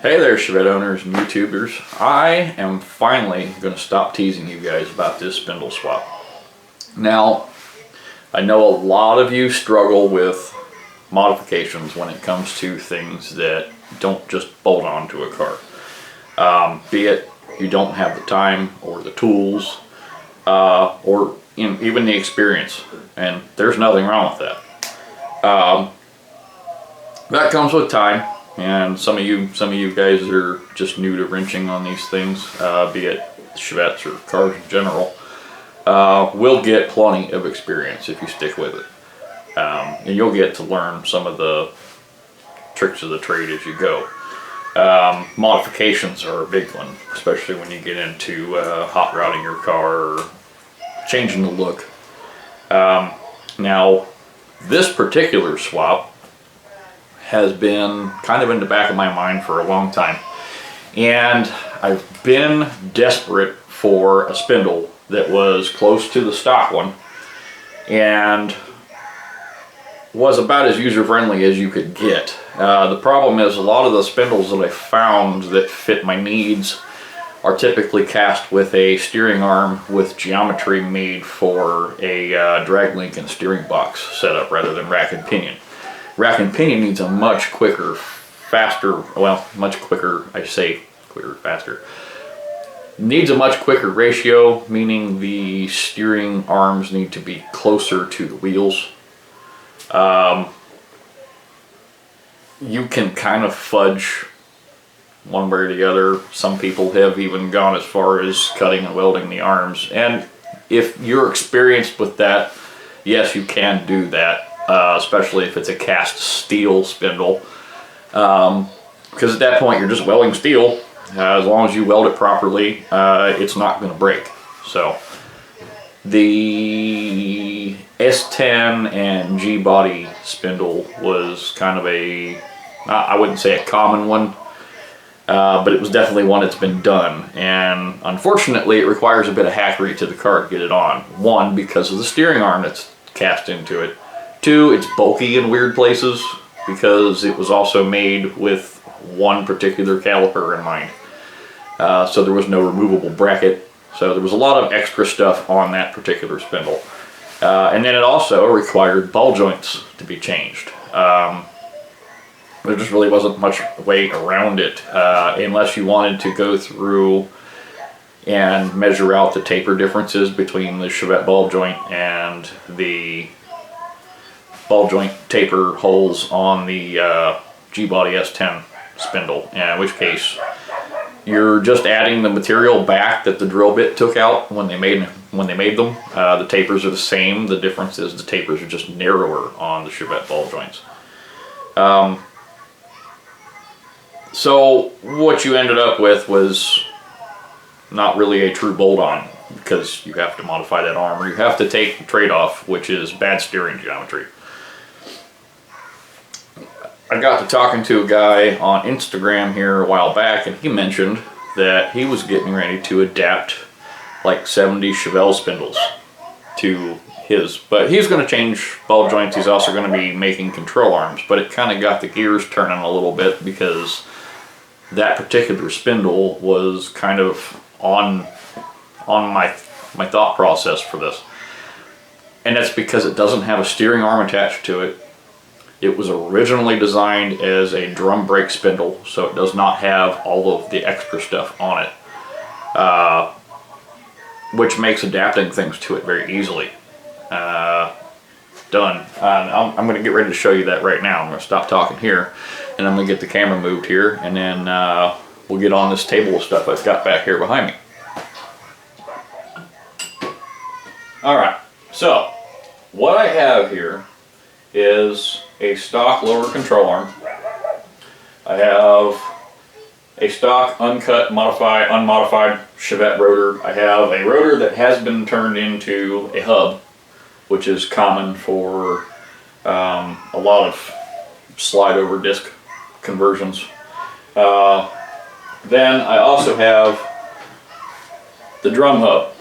Hey there, Chevette owners and YouTubers. I am finally going to stop teasing you guys about this spindle swap. Now, I know a lot of you struggle with modifications when it comes to things that don't just bolt onto a car. Be it you don't have the time or the tools or even the experience, and there's nothing wrong with that. That comes with time. And some of you guys that are just new to wrenching on these things, be it Chevettes or cars in general, will get plenty of experience if you stick with it. And you'll get to learn some of the tricks of the trade as you go. Modifications are a big one, especially when you get into hot rodding your car or changing the look. Now, this particular swap has been kind of in the back of my mind for a long time, and I've been desperate for a spindle that was close to the stock one and was about as user-friendly as you could get. The problem is a lot of the spindles that I found that fit my needs are typically cast with a steering arm with geometry made for a drag link and steering box setup rather than rack and pinion. Rack and pinion needs a much quicker, faster, well, much quicker, I say quicker, faster. Needs a much quicker ratio, meaning the steering arms need to be closer to the wheels. You can kind of fudge one way or the other. Some people have even gone as far as cutting and welding the arms. And if you're experienced with that, yes, you can do that. Especially if it's a cast steel spindle, because at that point you're just welding steel. As long as you weld it properly, it's not going to break. So the S10 and G body spindle was kind of a, I wouldn't say a common one, but it was definitely one that's been done, and unfortunately it requires a bit of hackery to the car to get it on. One, because of the steering arm that's cast into it. Two, it's bulky in weird places because it was also made with one particular caliper in mind. So there was no removable bracket. So there was a lot of extra stuff on that particular spindle. And then it also required ball joints to be changed. There just really wasn't much way around it unless you wanted to go through and measure out the taper differences between the Chevette ball joint and the ball joint taper holes on the G-body S10 spindle, in which case you're just adding the material back that the drill bit took out when they made them. The tapers are the same. The difference is the tapers are just narrower on the Chevette ball joints. So what you ended up with was not really a true bolt-on, because you have to modify that arm, or you have to take the trade-off, which is bad steering geometry. I got to talking to a guy on Instagram here a while back, and he mentioned that he was getting ready to adapt like 70 Chevelle spindles to his, but he's going to change ball joints. He's also going to be making control arms, but it kind of got the gears turning a little bit because that particular spindle was kind of on my thought process for this, and that's because it doesn't have a steering arm attached to it. It was originally designed as a drum brake spindle, so it does not have all of the extra stuff on it, which makes adapting things to it very easily done. I'm going to get ready to show you that right now. I'm going to stop talking here, and I'm going to get the camera moved here, and then we'll get on this table of stuff I've got back here behind me. Alright, so what I have here is a stock lower control arm. I have a stock uncut, unmodified Chevette rotor. I have a rotor that has been turned into a hub, which is common for a lot of slide over disc conversions. Then I also have the drum hub,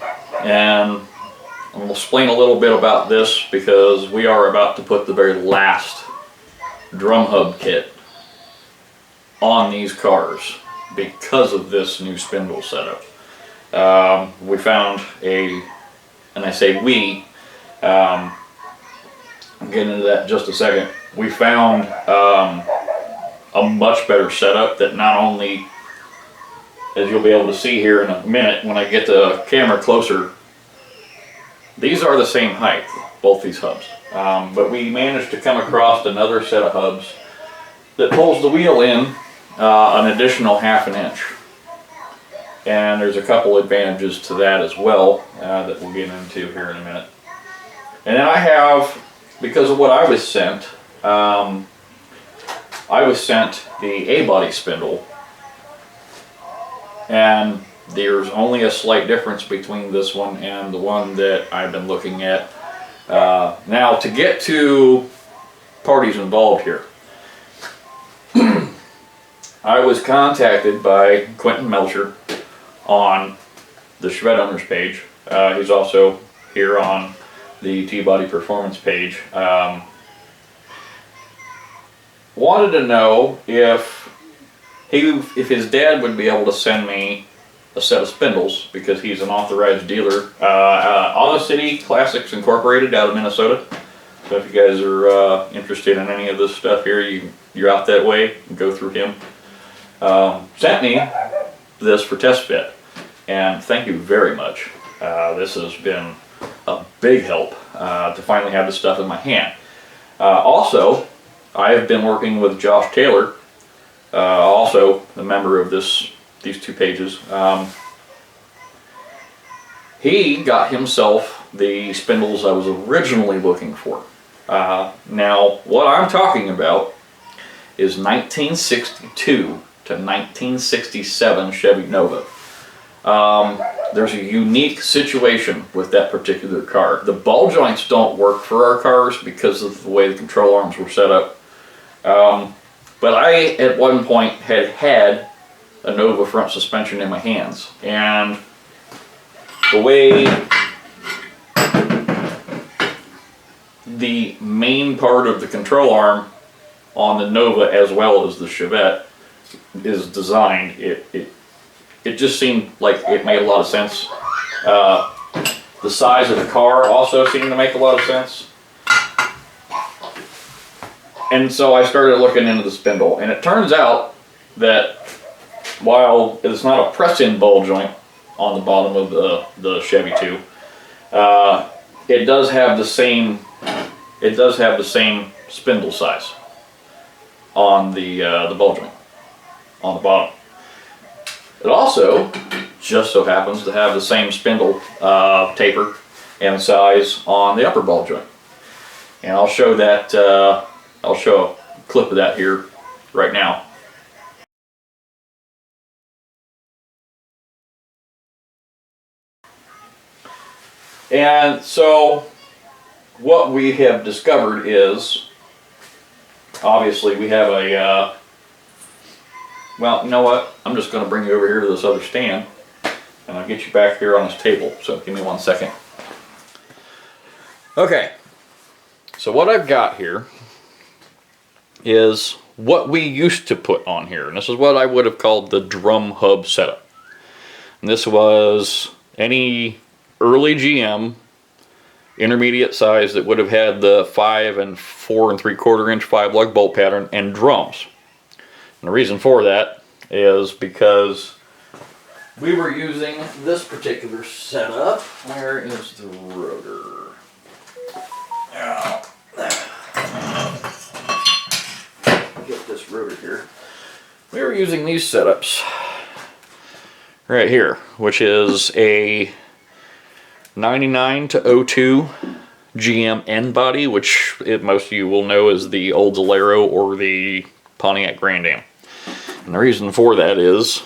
and I'll explain a little bit about this because we are about to put the very last drum hub kit on these cars because of this new spindle setup. We found and I say we, I'm getting into that in just a second. We found a much better setup that not only, as you'll be able to see here in a minute when I get the camera closer, these are the same height, both these hubs. But we managed to come across another set of hubs that pulls the wheel in an additional 1/2 inch. And there's a couple advantages to that as well that we'll get into here in a minute. And then I have, because of what I was sent, the A-body spindle, and there's only a slight difference between this one and the one that I've been looking at. Now, to get to parties involved here, I was contacted by Quentin Melcher on the Shred Owners page. He's also here on the T-Body Performance page. Wanted to know if his dad would be able to send me a set of spindles, because he's an authorized dealer. Auto City Classics Incorporated out of Minnesota. So if you guys are interested in any of this stuff here, you're out that way, go through him. Sent me this for test fit, and thank you very much. This has been a big help to finally have this stuff in my hand. Also, I have been working with Josh Taylor, also a member of these two pages. He got himself the spindles I was originally looking for. Now, what I'm talking about is 1962 to 1967 Chevy Nova. There's a unique situation with that particular car. The ball joints don't work for our cars because of the way the control arms were set up. But I, at one point, had a Nova front suspension in my hands, and the way the main part of the control arm on the Nova, as well as the Chevette, is designed, it just seemed like it made a lot of sense. The size of the car also seemed to make a lot of sense. And so I started looking into the spindle, and it turns out that while it's not a press-in ball joint on the bottom of the Chevy II, it does have the same spindle size on the ball joint on the bottom. It also just so happens to have the same spindle taper and size on the upper ball joint, and I'll show that. I'll show a clip of that here right now. And so what we have discovered is, obviously we have a, well, you know what? I'm just going to bring you over here to this other stand, and I'll get you back here on this table. So give me 1 second. Okay, so what I've got here is what we used to put on here, and this is what I would have called the drum hub setup. And this was any early GM intermediate size that would have had the 5 4 3/4 inch 5-lug bolt pattern and drums. And the reason for that is because we were using this particular setup. Where is the rotor? Now, get this rotor here. We were using these setups right here, which is a 99 to 02 GM N body, which most of you will know as the old Zalero or the Pontiac Grand Am. And the reason for that is,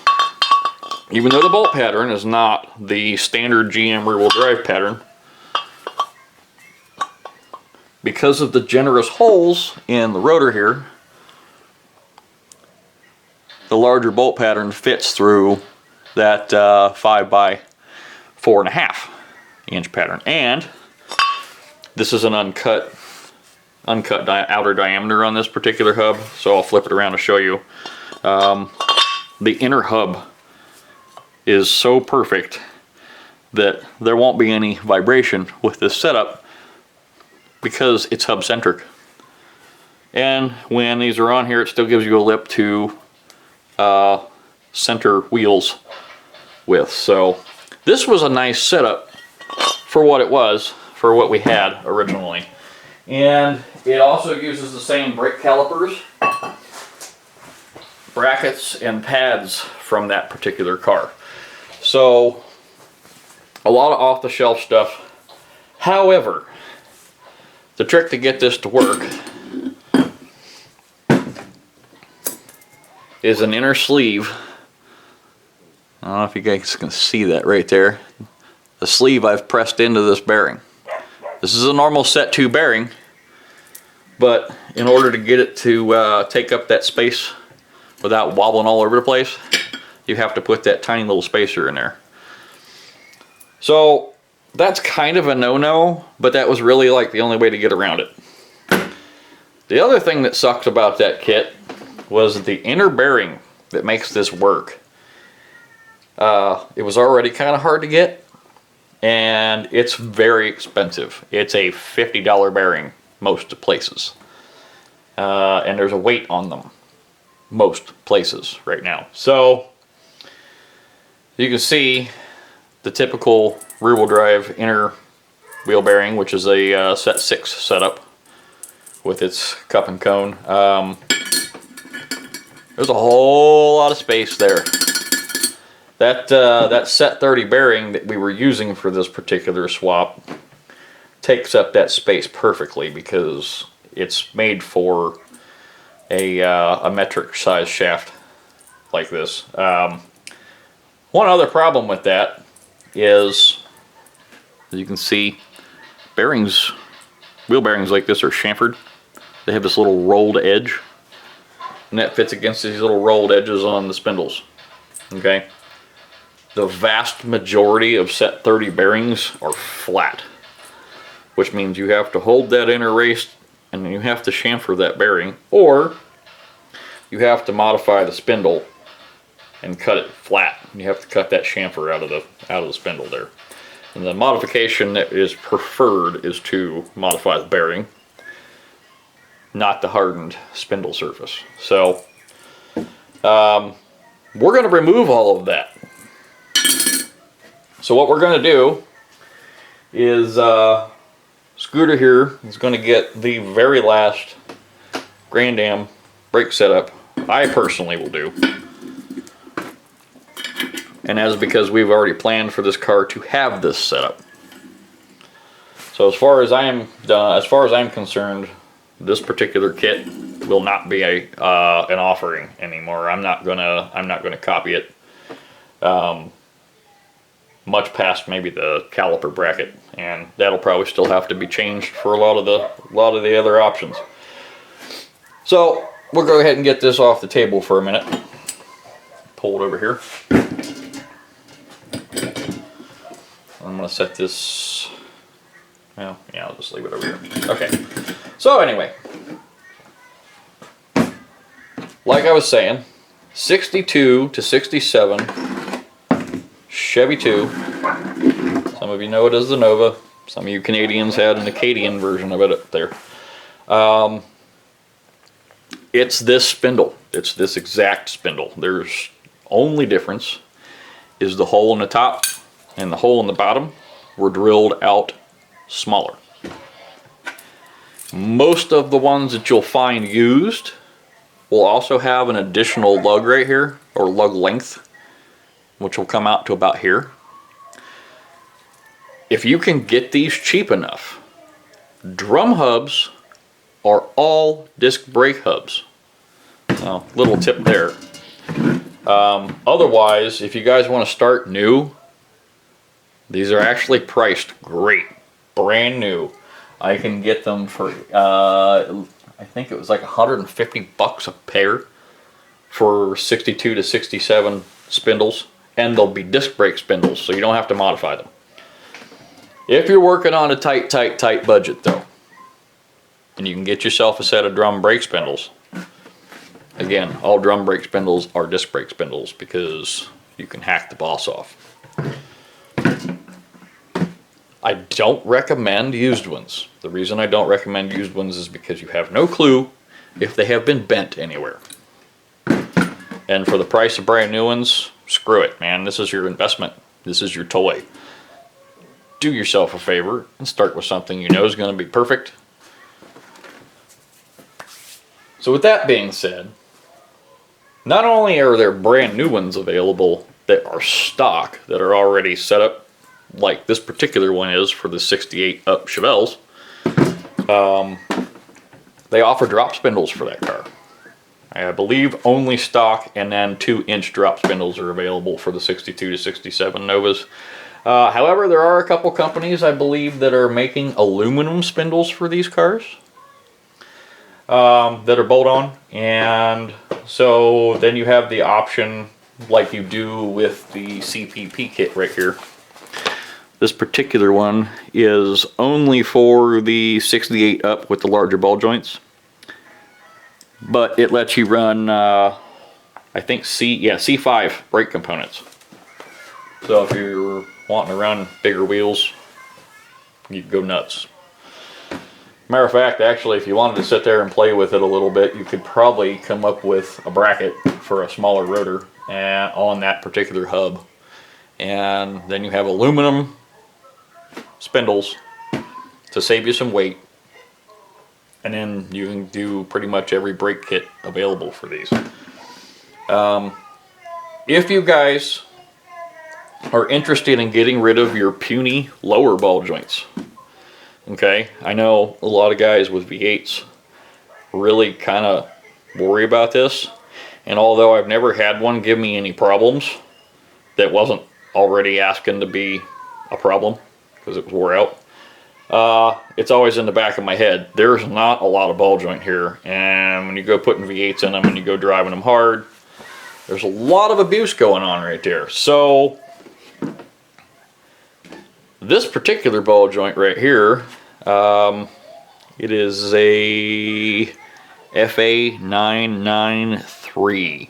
even though the bolt pattern is not the standard GM rear-wheel drive pattern, because of the generous holes in the rotor here, the larger bolt pattern fits through that 5 by 4.5 inch pattern. And this is an uncut outer diameter on this particular hub, so I'll flip it around to show you. The inner hub is so perfect that there won't be any vibration with this setup because it's hub centric. And when these are on here, it still gives you a lip to center wheels with. So this was a nice setup for what it was, for what we had originally. And it also uses the same brake calipers, brackets, and pads from that particular car. So a lot of off-the-shelf stuff. However, the trick to get this to work is an inner sleeve. I don't know if you guys can see that right there. The sleeve I've pressed into this bearing. This is a normal set 2 bearing, but in order to get it to take up that space without wobbling all over the place, you have to put that tiny little spacer in there. So that's kind of a no-no, but that was really like the only way to get around it. The other thing that sucks about that kit was the inner bearing that makes this work. It was already kind of hard to get, and it's very expensive. It's a $50 bearing most places, and there's a weight on them most places right now. So you can see the typical rear-wheel drive inner wheel bearing, which is a set 6 setup with its cup and cone. There's a whole lot of space there. That set 30 bearing that we were using for this particular swap takes up that space perfectly because it's made for a metric size shaft like this. One other problem with that is, as you can see, bearings, wheel bearings like this are chamfered. They have this little rolled edge, and that fits against these little rolled edges on the spindles. Okay, the vast majority of set 30 bearings are flat, which means you have to hold that inner race and you have to chamfer that bearing, or you have to modify the spindle and cut it flat. You have to cut that chamfer out of the spindle there. And the modification that is preferred is to modify the bearing, not the hardened spindle surface. So we're going to remove all of that. So what we're going to do is Scooter here is going to get the very last Grand Am brake setup I personally will do. And that is because we've already planned for this car to have this setup. So as far as I'm concerned, this particular kit will not be an offering anymore. I'm not gonna copy it much past maybe the caliper bracket, and that'll probably still have to be changed for a lot of the other options. So we'll go ahead and get this off the table for a minute. Pull it over here. I'm going to set this, well, yeah, I'll just leave it over here. Okay, so anyway, like I was saying, 62 to 67 Chevy II. Some of you know it as the Nova. Some of you Canadians had an Acadian version of it up there. It's this spindle. It's this exact spindle. There's only difference is the hole in the top and the hole in the bottom were drilled out smaller. Most of the ones that you'll find used will also have an additional lug right here, or lug length, which will come out to about here. If you can get these cheap enough, drum hubs are all disc brake hubs. Little tip there. Otherwise, if you guys want to start new, these are actually priced great, brand new. I can get them for I think it was like $150 a pair for 62 to 67 spindles, and they'll be disc brake spindles, so you don't have to modify them. If you're working on a tight budget though, and you can get yourself a set of drum brake spindles, Again, all drum brake spindles are disc brake spindles because you can hack the boss off. I don't recommend used ones. The reason I don't recommend used ones is because you have no clue if they have been bent anywhere. And for the price of brand new ones, screw it, man. This is your investment. This is your toy. Do yourself a favor and start with something you know is going to be perfect. So with that being said, not only are there brand new ones available that are stock, that are already set up, like this particular one is for the 68 up Chevelles, they offer drop spindles for that car. I believe only stock and then 2-inch drop spindles are available for the 62 to 67 Novas. However, there are a couple companies, I believe, that are making aluminum spindles for these cars that are bolt-on. And so then you have the option, like you do with the CPP kit right here. This particular one is only for the 68 up with the larger ball joints. But it lets you run, I think C5 brake components. So if you're wanting to run bigger wheels, you can go nuts. Matter of fact, actually, if you wanted to sit there and play with it a little bit, you could probably come up with a bracket for a smaller rotor on that particular hub. And then you have aluminum spindles to save you some weight. And then you can do pretty much every brake kit available for these. If you guys are interested in getting rid of your puny lower ball joints, okay, I know a lot of guys with V8s really kind of worry about this. And although I've never had one give me any problems that wasn't already asking to be a problem because it was wore out, it's always in the back of my head. There's not a lot of ball joint here, and when you go putting V8s in them and you go driving them hard, there's a lot of abuse going on right there. So this particular ball joint right here, it is a FA993.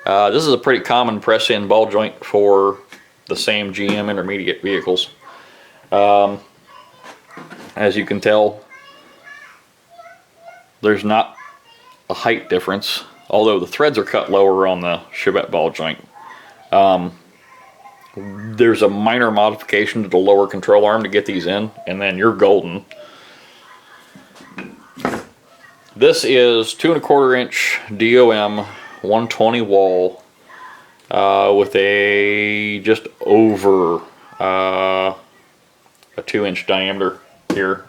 This is a pretty common press-in ball joint for the same GM intermediate vehicles. As you can tell, there's not a height difference, although the threads are cut lower on the Chevette ball joint. There's a minor modification to the lower control arm to get these in, and then you're golden. This is 2¼ inch DOM 120 wall with a just over a 2-inch diameter here.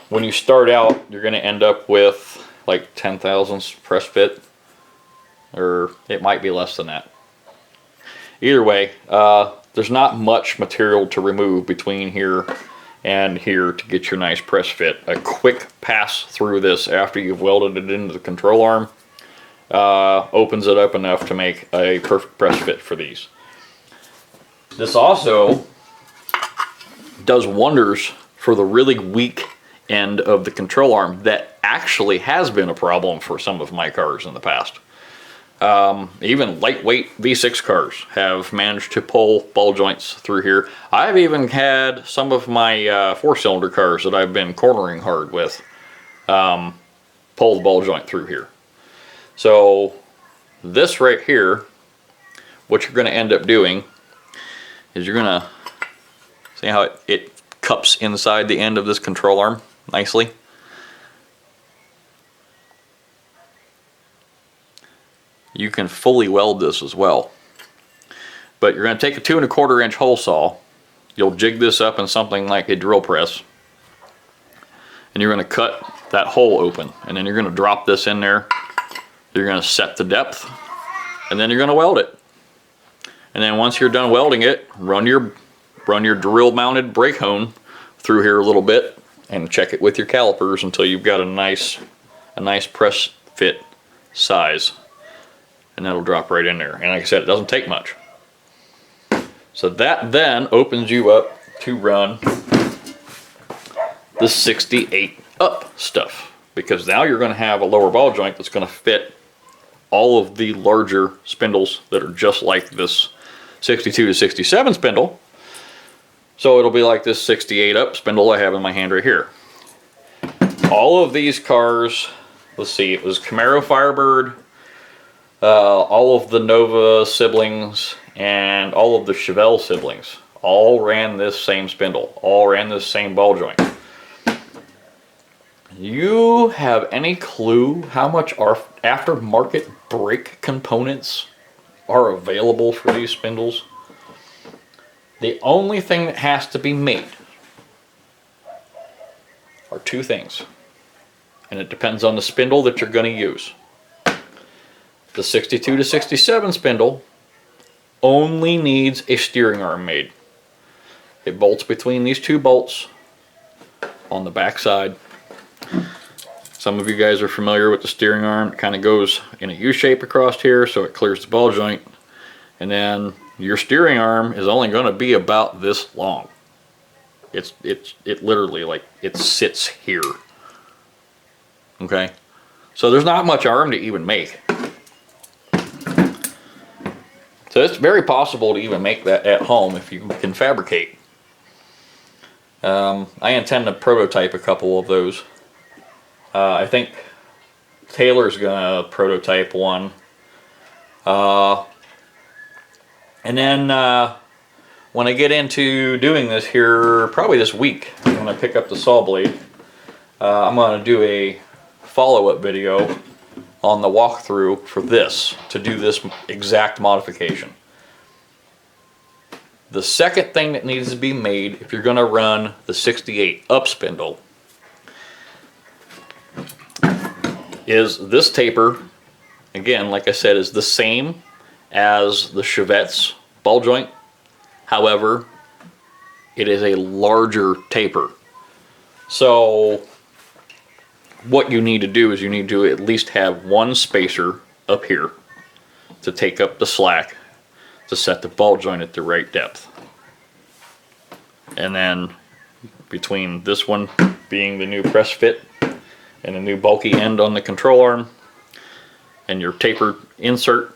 When you start out, you're going to end up with like 10 thousandths press fit, or it might be less than that. Either way, there's not much material to remove between here and here to get your nice press fit. A quick pass through this after you've welded it into the control arm opens it up enough to make a perfect press fit for these. This also does wonders for the really weak end of the control arm that actually has been a problem for some of my cars in the past. Even lightweight V6 cars have managed to pull ball joints through here. I've even had some of my 4-cylinder cars that I've been cornering hard with pull the ball joint through here. So this right here, what you're going to end up doing is you're going to see how it cups inside the end of this control arm nicely. You can fully weld this as well. But you're going to take a 2¼ inch hole saw. You'll jig this up in something like a drill press. And you're going to cut that hole open. And then you're going to drop this in there. You're going to set the depth. And then you're going to weld it. And then once you're done welding it, run your drill mounted brake hone through here a little bit and check it with your calipers until you've got a nice press fit size. And that'll drop right in there. And like I said, it doesn't take much. So that then opens you up to run the 68 up stuff. because now you're going to have a lower ball joint that's going to fit all of the larger spindles that are just like this 62 to 67 spindle. So it'll be like this 68 up spindle I have in my hand right here. All of these cars, let's see, it was Camaro Firebird, all of the Nova siblings, and all of the Chevelle siblings all ran this same spindle, all ran this same ball joint. You have any clue how much our aftermarket brake components are available for these spindles? The only thing that has to be made are two things, and it depends on the spindle that you're going to use. The 62 to 67 spindle only needs a steering arm made. It bolts between these two bolts on the back side. Some of you guys are familiar with the steering arm. It kind of goes in a U shape across here, so it clears the ball joint. And then your steering arm is only going to be about this long. It literally, like, it sits here. Okay, so there's not much arm to even make. So it's very possible to even make that at home if you can fabricate. I intend to prototype a couple of those. I think Taylor's gonna prototype one. And then when I get into doing this here, probably this week, when I pick up the saw blade, I'm gonna do a follow-up video on the walkthrough for this, to do this exact modification. The second thing that needs to be made if you're going to run the 68 up spindle is this taper. Again, like I said, is the same as the Chevette's ball joint. However, it is a larger taper. So what you need to do is you need to at least have one spacer up here to take up the slack to set the ball joint at the right depth. And then between this one being the new press fit and the new bulky end on the control arm and your tapered insert,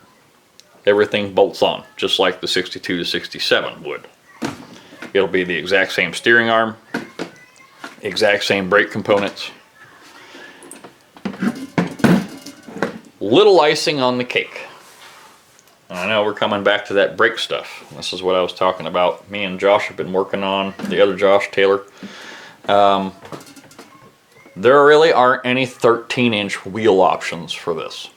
everything bolts on just like the 62 to 67 would. It'll be the exact same steering arm, exact same brake components. Little icing on the cake. I know we're coming back to that brake stuff. This is what I was talking about. Me and Josh have been working on, the other Josh, Taylor. There really aren't any 13-inch wheel options for this.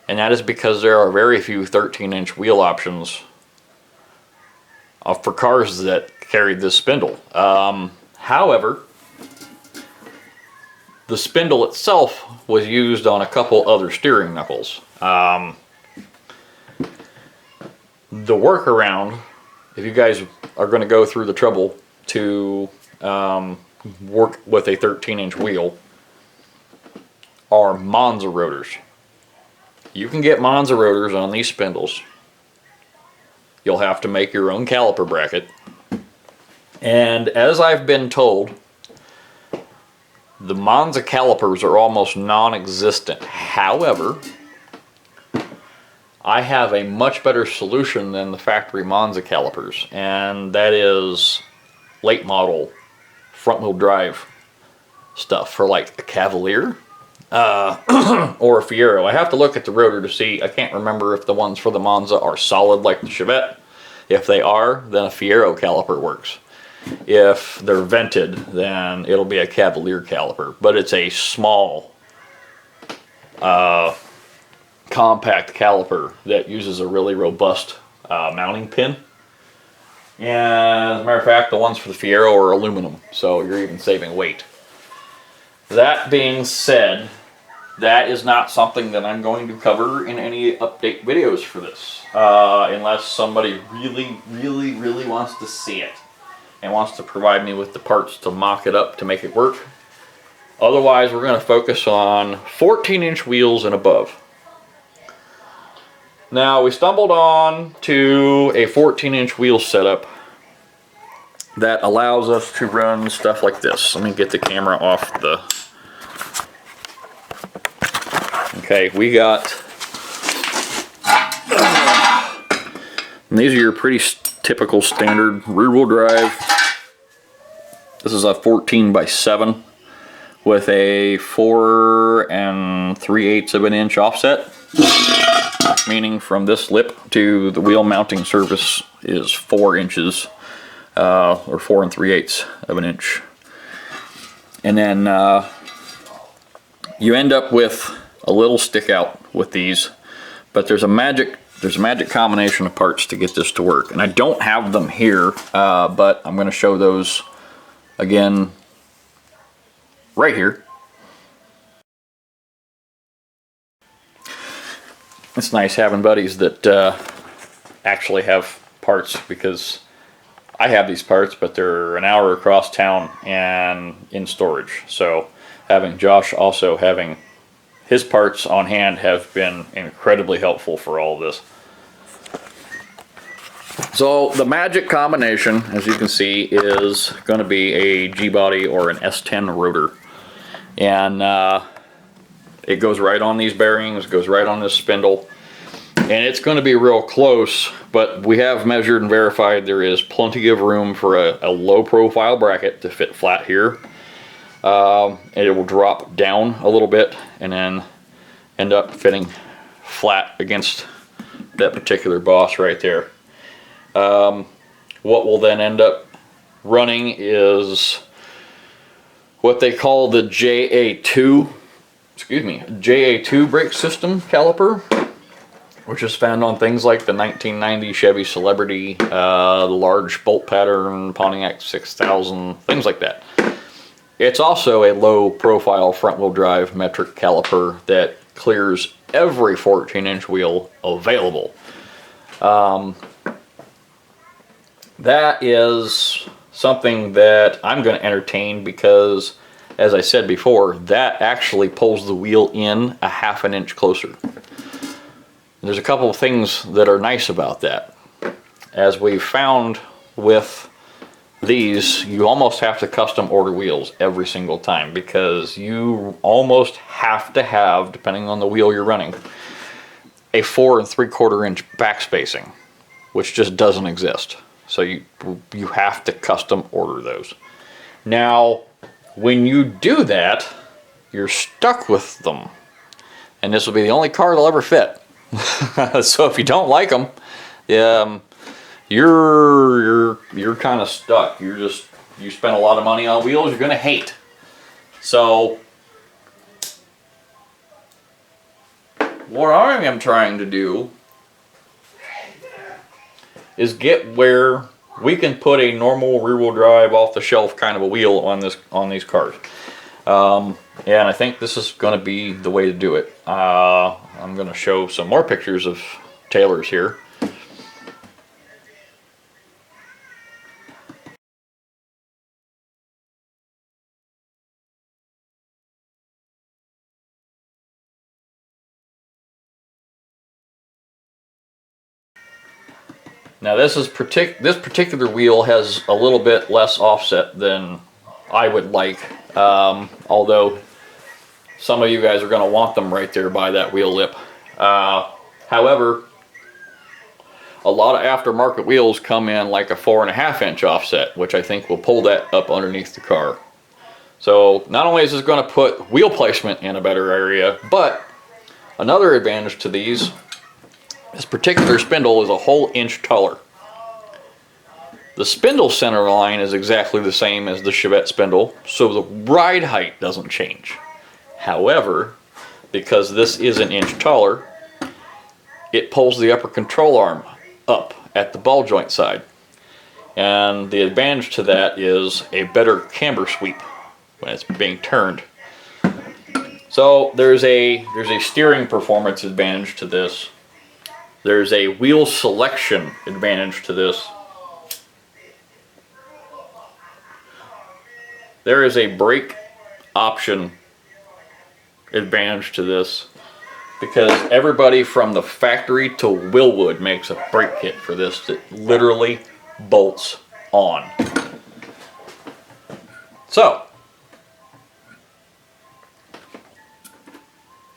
And that is because there are very few 13-inch wheel options for cars that carried this spindle. However, the spindle itself was used on a couple other steering knuckles. The workaround, if you guys are going to go through the trouble to work with a 13-inch wheel, are Monza rotors. You can get Monza rotors on these spindles. You'll have to make your own caliper bracket. And as I've been told, the Monza calipers are almost non-existent. However, I have a much better solution than the factory Monza calipers, and that is late model front wheel drive stuff for like a Cavalier or a Fiero. I have to look at the rotor to see. I can't remember if the ones for the Monza are solid like the Chevette. If they are, then a Fiero caliper works. If they're vented, then it'll be a Cavalier caliper, but it's a small compact caliper that uses a really robust mounting pin. And as a matter of fact, the ones for the Fiero are aluminum, so you're even saving weight. That being said, that is not something that I'm going to cover in any update videos for this, unless somebody really wants to see it and wants to provide me with the parts to mock it up to make it work. Otherwise, we're going to focus on 14-inch wheels and above. Now, we stumbled on to a 14-inch wheel setup that allows us to run stuff like this. Let me get the camera off the Okay, we got, and these are your pretty typical standard rear wheel drive. This is a 14x7 with a 4 3/8 of an inch offset, meaning from this lip to the wheel mounting surface is 4 inches, or 4 3/8 of an inch. And then you end up with a little stick out with these, but there's a magic combination of parts to get this to work. And I don't have them here, but I'm going to show those again right here. It's nice having buddies that actually have parts, because I have these parts, but they're an hour across town and in storage. So having Josh also having his parts on hand have been incredibly helpful for all of this. So the magic combination, as you can see, is going to be a G-body or an S10 rotor. And it goes right on these bearings, goes right on this spindle. And it's going to be real close, but we have measured and verified there is plenty of room for a low profile bracket to fit flat here. And it will drop down a little bit and then end up fitting flat against that particular boss right there. What will then end up running is what they call the JA2 brake system caliper, which is found on things like the 1990 Chevy Celebrity, the large bolt pattern Pontiac 6000, things like that. It's also a low profile front wheel drive metric caliper that clears every 14-inch wheel available. That is something that I'm going to entertain because, as I said before, that actually pulls the wheel in a 1/2 inch closer. There's a couple of things that are nice about that. As we've found with these, you almost have to custom order wheels every single time, because you almost have to have, depending on the wheel you're running, a 4 3/4 inch back spacing, which just doesn't exist. So you have to custom order those. Now, when you do that, you're stuck with them, and this will be the only car they'll ever fit. So if you don't like them, you're kind of stuck. You spend a lot of money on wheels you're gonna hate. So what I am trying to do is get where we can put a normal rear-wheel drive off-the-shelf kind of a wheel on these cars. And I think this is going to be the way to do it. I'm going to show some more pictures of Taylor's here. Now this particular wheel has a little bit less offset than I would like, although some of you guys are going to want them right there by that wheel lip. However, a lot of aftermarket wheels come in like a 4 1/2 inch offset, which I think will pull that up underneath the car. So not only is this going to put wheel placement in a better area, but another advantage to these, this particular spindle is a whole inch taller. The spindle center line is exactly the same as the Chevette spindle, so the ride height doesn't change. However, because this is an inch taller, it pulls the upper control arm up at the ball joint side. And the advantage to that is a better camber sweep when it's being turned. So there's a steering performance advantage to this. There's a wheel selection advantage to this. There is a brake option advantage to this, because everybody from the factory to Willwood makes a brake kit for this that literally bolts on. So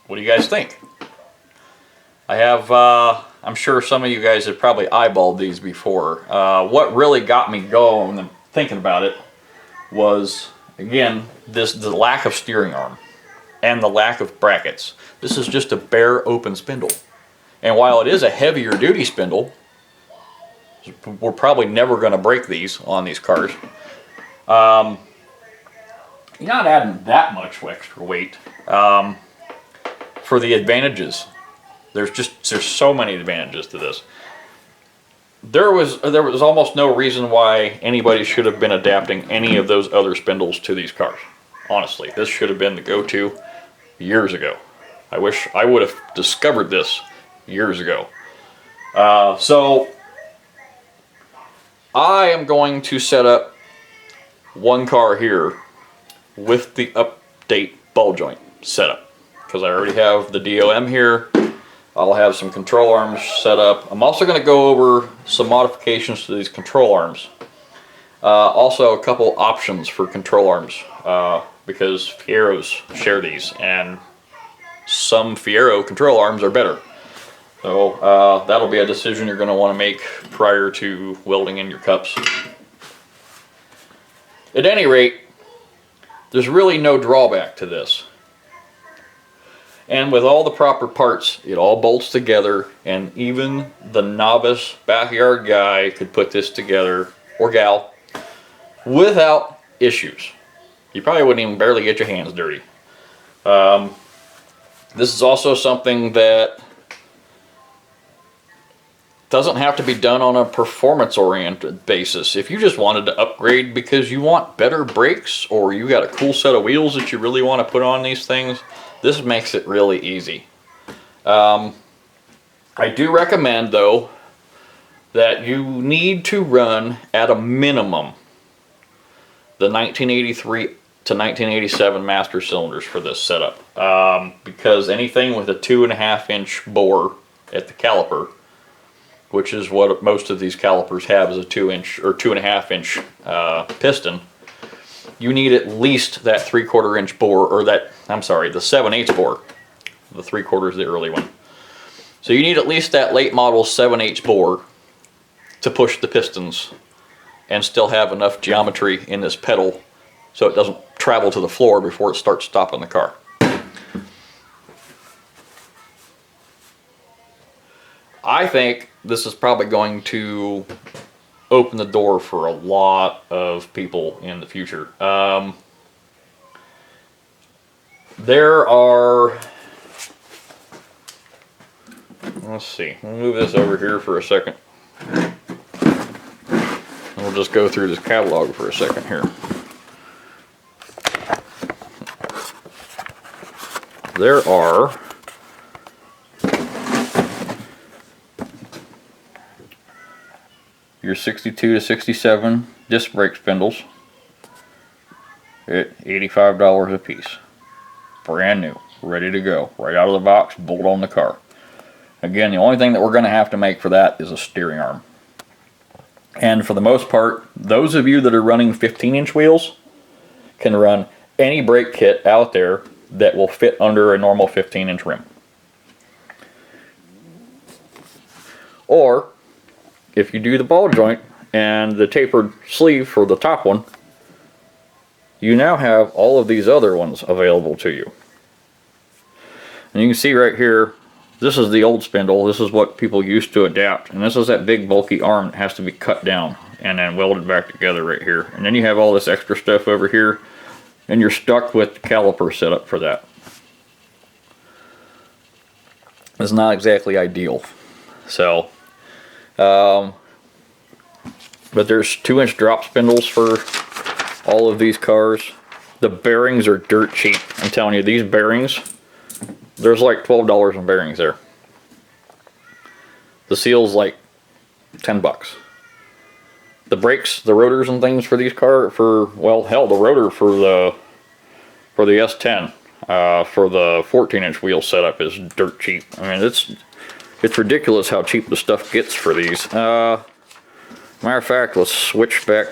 What do you guys think? I have, I'm sure some of you guys have probably eyeballed these before. What really got me going and thinking about it was, again, the lack of steering arm and the lack of brackets. This is just a bare open spindle. And while it is a heavier duty spindle, we're probably never going to break these on these cars. You're not adding that much extra weight for the advantages. There's so many advantages to this. There was almost no reason why anybody should have been adapting any of those other spindles to these cars. Honestly, this should have been the go-to years ago. I wish I would have discovered this years ago. So I am going to set up one car here with the update ball joint setup, because I already have the DOM here. I'll have some control arms set up. I'm also going to go over some modifications to these control arms. Also a couple options for control arms, because Fieros share these, and some Fiero control arms are better. So that'll be a decision you're going to want to make prior to welding in your cups. At any rate, there's really no drawback to this. And with all the proper parts, it all bolts together, and even the novice backyard guy could put this together, or gal, without issues. You probably wouldn't even barely get your hands dirty. This is also something that doesn't have to be done on a performance-oriented basis. If you just wanted to upgrade because you want better brakes, or you got a cool set of wheels that you really want to put on these things, this makes it really easy. I do recommend, though, that you need to run at a minimum the 1983 to 1987 master cylinders for this setup, because anything with a 2.5-inch bore at the caliper, which is what most of these calipers have, is a 2-inch or 2.5-inch piston, you need at least that 3/4-inch bore, or that, I'm sorry, the 7/8 bore. The 3/4 is the early one. So you need at least that late model 7/8 bore to push the pistons and still have enough geometry in this pedal so it doesn't travel to the floor before it starts stopping the car. I think this is probably going to open the door for a lot of people in the future. There are, let's see, we'll move this over here for a second. We'll just go through this catalog for a second here. There are your 62 to 67 disc brake spindles at $85 a piece. Brand new, ready to go, right out of the box, bolt on the car. Again, the only thing that we're going to have to make for that is a steering arm. And for the most part, those of you that are running 15-inch wheels can run any brake kit out there that will fit under a normal 15-inch rim. Or if you do the ball joint and the tapered sleeve for the top one, you now have all of these other ones available to you. And you can see right here, this is the old spindle. This is what people used to adapt, and this is that big bulky arm that has to be cut down and then welded back together right here. And then you have all this extra stuff over here, and you're stuck with the caliper setup for that. It's not exactly ideal. So but there's 2-inch drop spindles for all of these cars. The bearings are dirt cheap. I'm telling you, these bearings, there's like $12 in bearings there. The seal's like 10 bucks. The brakes, the rotors and things for these cars, well, hell, the rotor for the S10 for the 14-inch wheel setup is dirt cheap. I mean, it's ridiculous how cheap the stuff gets for these. Matter of fact, let's switch back.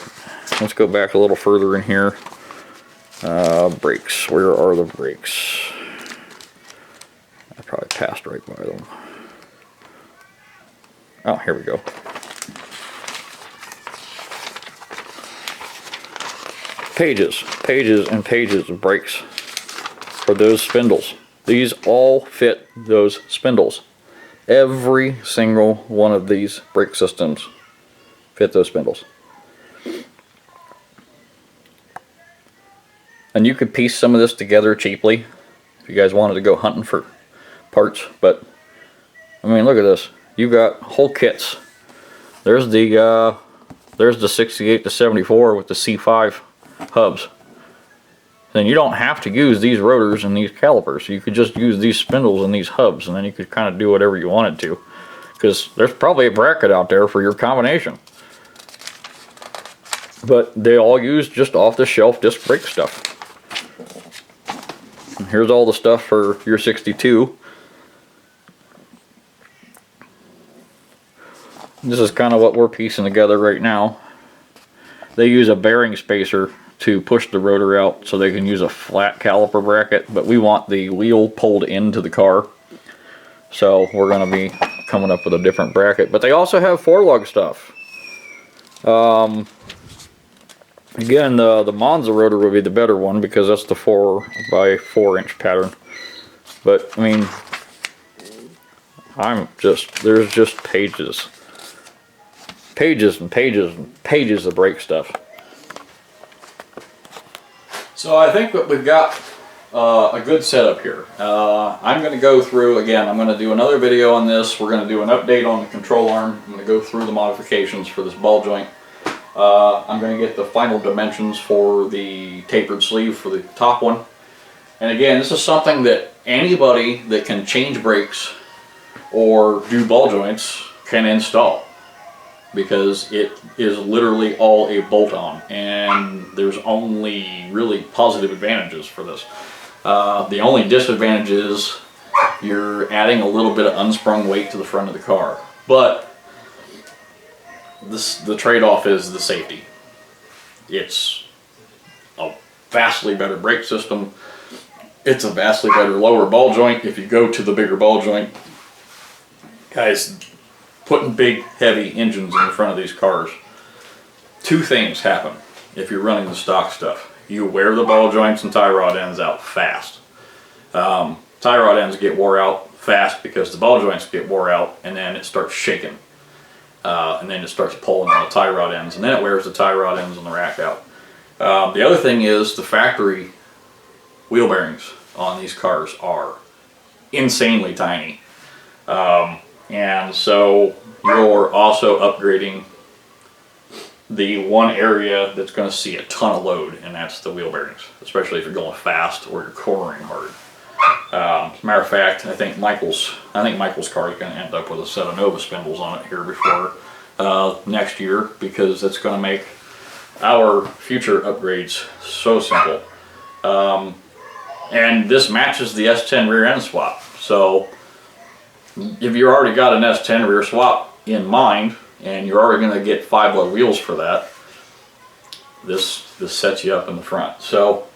Let's go back a little further in here. Brakes. Where are the brakes? probably passed right by them. Oh, here we go. Pages, pages, and pages of brakes for those spindles. These all fit those spindles. Every single one of these brake systems fit those spindles. And you could piece some of this together cheaply if you guys wanted to go hunting for parts, but I mean, look at this. You've got whole kits. There's the 68 to 74 with the C5 hubs. Then you don't have to use these rotors and these calipers. You could just use these spindles and these hubs, and then you could kind of do whatever you wanted to, because there's probably a bracket out there for your combination. But they all use just off-the-shelf disc brake stuff. And here's all the stuff for your 62. This is kind of what we're piecing together right now. They use a bearing spacer to push the rotor out so they can use a flat caliper bracket, but we want the wheel pulled into the car, so we're going to be coming up with a different bracket. But they also have 4-lug stuff. Again, the Monza rotor would be the better one because that's the 4x4 inch pattern. But I mean, there's just pages and pages and pages of brake stuff. So I think that we've got a good setup here. I'm going to go through, again, I'm going to do another video on this. We're going to do an update on the control arm. I'm going to go through the modifications for this ball joint. I'm going to get the final dimensions for the tapered sleeve for the top one. And again, this is something that anybody that can change brakes or do ball joints can install, because it is literally all a bolt-on, and there's only really positive advantages for this. The only disadvantage is you're adding a little bit of unsprung weight to the front of the car, but the trade-off is the safety. It's a vastly better brake system. It's a vastly better lower ball joint. If you go to the bigger ball joint, guys, putting big heavy engines in the front of these cars, two things happen if you're running the stock stuff. You wear the ball joints and tie rod ends out fast. Tie rod ends get wore out fast because the ball joints get wore out, and then it starts shaking. And then it starts pulling on the tie rod ends, and then it wears the tie rod ends on the rack out. The other thing is the factory wheel bearings on these cars are insanely tiny. And so you're also upgrading the one area that's going to see a ton of load, and that's the wheel bearings, especially if you're going fast or you're cornering hard. As a matter of fact, I think Michael's car is going to end up with a set of Nova spindles on it here before next year, because it's going to make our future upgrades so simple. And this matches the S10 rear end swap. So if you already got an S10 rear swap in mind, and you're already going to get 5-lug wheels for that, this sets you up in the front. So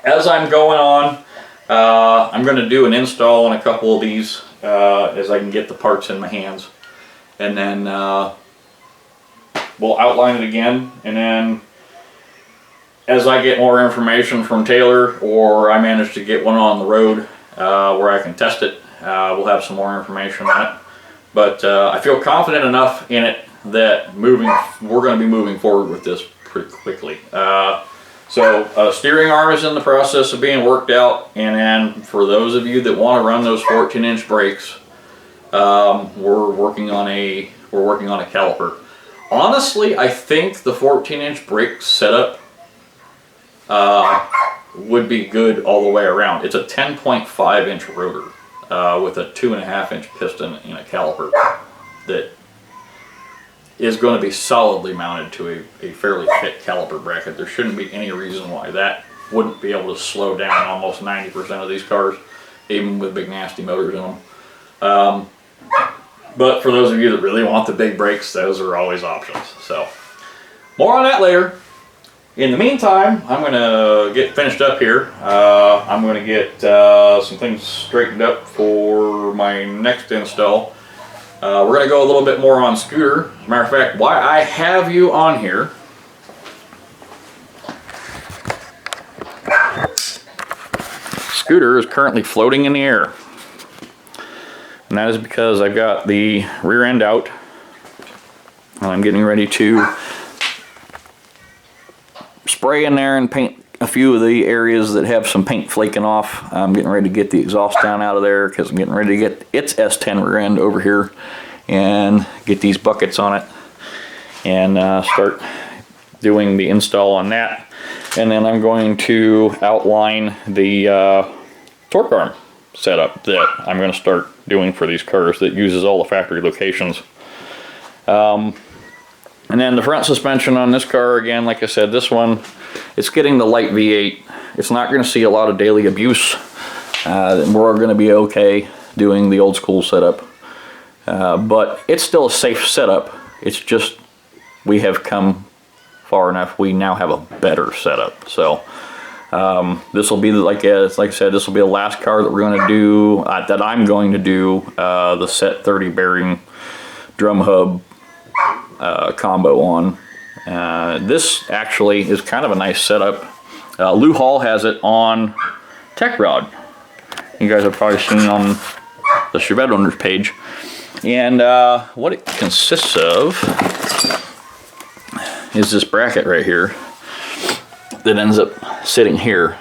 as I'm going on, I'm going to do an install on a couple of these as I can get the parts in my hands, and then we'll outline it again, and then as I get more information from Taylor, or I manage to get one on the road where I can test it, we'll have some more information on it. But I feel confident enough in it that we're going to be moving forward with this pretty quickly. So steering arm is in the process of being worked out, and then for those of you that want to run those 14-inch brakes, we're working on a caliper. Honestly, I think the 14-inch brake setup would be good all the way around. It's a 10.5-inch rotor with a 2.5-inch piston and a caliper that is going to be solidly mounted to a fairly fit caliper bracket. There shouldn't be any reason why that wouldn't be able to slow down almost 90% of these cars, even with big nasty motors in them. But for those of you that really want the big brakes, those are always options. So more on that later. In the meantime, I'm going to get finished up here. I'm going to get some things straightened up for my next install. We're going to go a little bit more on scooter. As a matter of fact, why I have you on here, scooter is currently floating in the air. And that is because I've got the rear end out and I'm getting ready to spray in there and paint a few of the areas that have some paint flaking off. I'm getting ready to get the exhaust down out of there because I'm getting ready to get its S10 rear end over here and get these buckets on it and start doing the install on that. And then I'm going to outline the torque arm setup that I'm going to start doing for these cars that uses all the factory locations. And then the front suspension on this car, again, like I said, this one, it's getting the light V8. It's not going to see a lot of daily abuse. We're going to be okay doing the old school setup. But it's still a safe setup. It's just we have come far enough. We now have a better setup. So this will be, like I said, this will be the last car that we're going to do, that I'm going to do the set 30 bearing drum hub combo on. This actually is kind of a nice setup. Lou Hall has it on Tech Rod. You guys have probably seen on the Chevette owners page. And what it consists of is this bracket right here that ends up sitting here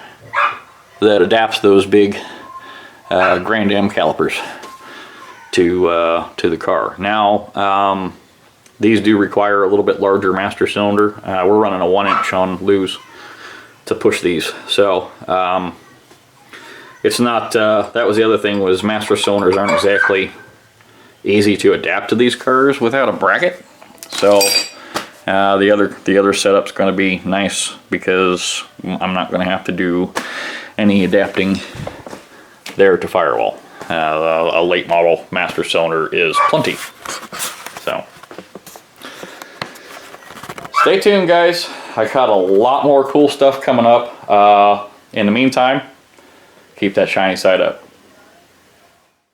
that adapts those big Grand Am calipers to the car. Now these do require a little bit larger master cylinder. We're running a 1-inch on Lou's to push these, so it's not. That was the other thing, was master cylinders aren't exactly easy to adapt to these cars without a bracket. So the other setup's going to be nice because I'm not going to have to do any adapting there to firewall. A late model master cylinder is plenty. So stay tuned, guys. I got a lot more cool stuff coming up. In the meantime, keep that shiny side up.